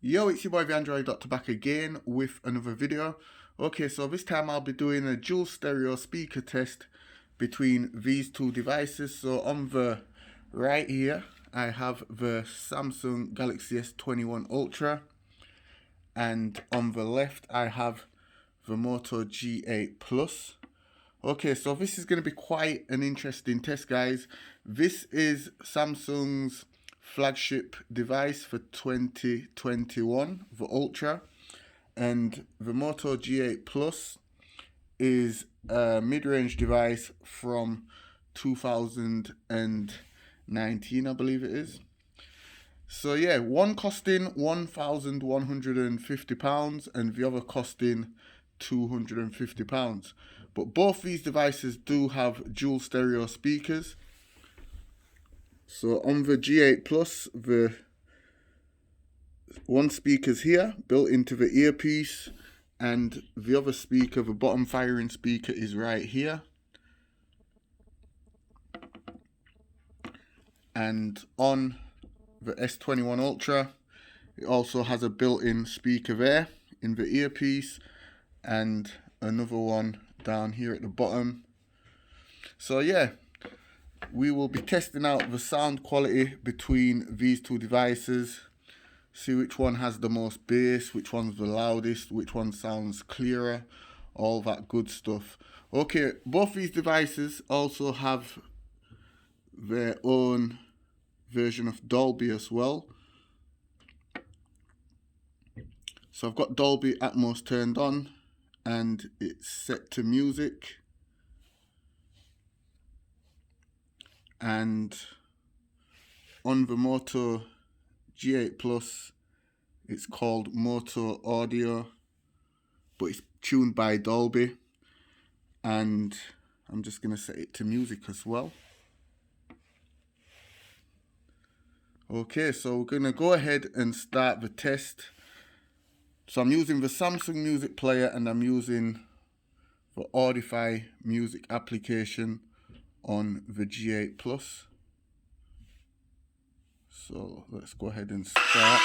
Yo, it's your boy the Android Doctor back again with another video. Okay, so this time I'll be doing a dual stereo speaker test between these two devices. So on the right here, I have the Samsung Galaxy S21 Ultra, and on the left I have the Moto G8 Plus. Okay, so this is going to be quite an interesting test, guys. This is Samsung's flagship device for 2021, the Ultra, and the Moto G8 Plus is a mid-range device from 2019, I believe it is. So yeah, one costing £1,150 and the other costing £250. But both these devices do have dual stereo speakers. So on the G8 Plus, the one speaker's here, built into the earpiece, and the other speaker, the bottom firing speaker, is right here. And on the S21 Ultra, it also has a built-in speaker there in the earpiece, and another one down here at the bottom. So yeah, we will be testing out the sound quality between these two devices, see which one has the most bass, which one's the loudest, which one sounds clearer, all that good stuff. Okay, both these devices also have their own version of Dolby as well. So I've got Dolby Atmos turned on and it's set to music, and on the Moto G8 Plus it's called Moto Audio, but it's tuned by Dolby, and I'm just going to set it to music as well. Okay, so we're going to go ahead and start the test. So I'm using the Samsung Music Player and I'm using the Audify Music application on the G8 Plus. So let's go ahead and start.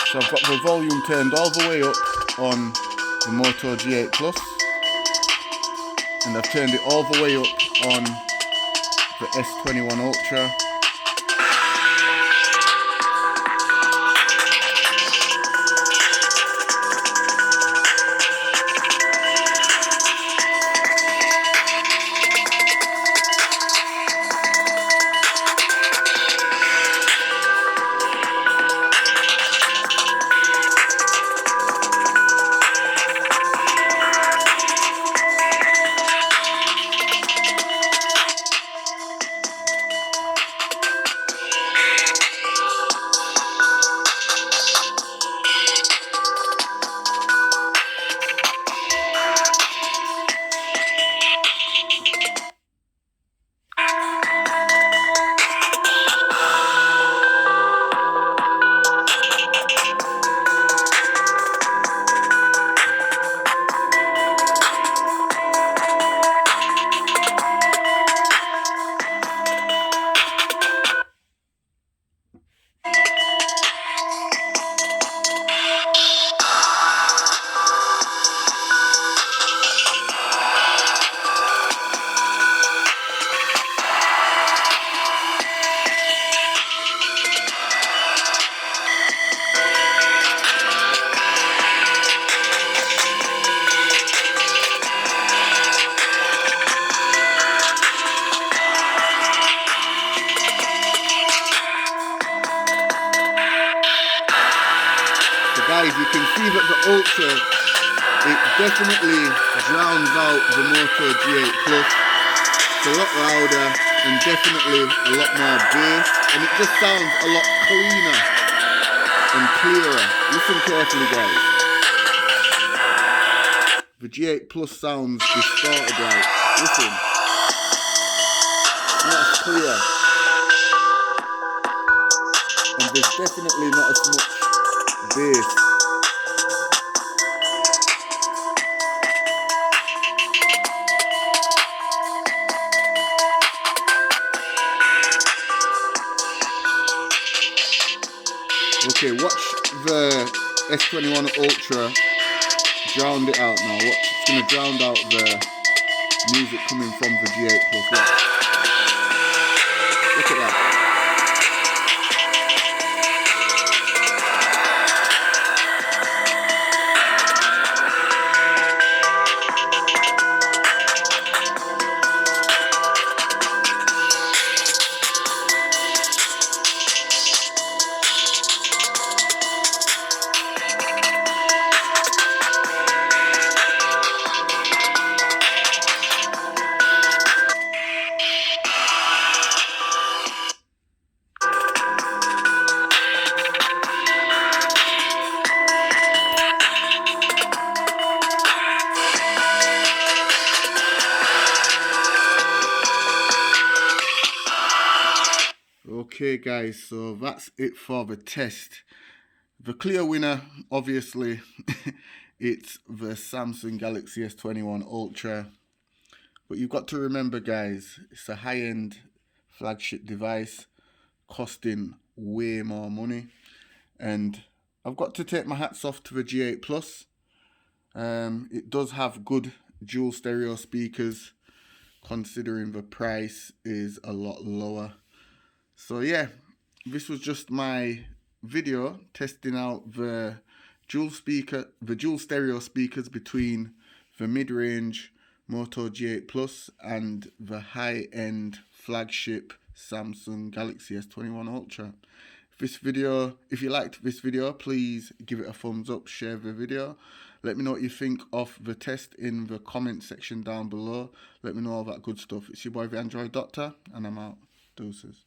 So I've got the volume turned all the way up on the Moto G8 Plus, and I've turned it all the way up on the S21 Ultra. Guys, you can see that the Ultra, it definitely drowns out the Moto G8 Plus. It's a lot louder and definitely a lot more bass, and it just sounds a lot cleaner and clearer. Listen carefully, guys. The G8 Plus sounds distorted out. Listen. It's not as clear. And there's definitely not as much bass. Okay, watch the S21 Ultra drowned it out now. Watch, it's gonna drown out the music coming from the G8 Plus. Look at that. Okay guys, so that's it for the test. The clear winner, obviously, it's the Samsung Galaxy S21 Ultra. But you've got to remember guys, it's a high-end flagship device costing way more money. And I've got to take my hats off to the G8 Plus. It does have good dual stereo speakers, considering the price is a lot lower. So yeah, this was just my video testing out the dual stereo speakers between the mid-range Moto G8 Plus and the high-end flagship Samsung Galaxy S21 Ultra. If you liked this video, please give it a thumbs up, share the video. Let me know what you think of the test in the comment section down below. Let me know all that good stuff. It's your boy the Android Doctor, and I'm out. Deuces.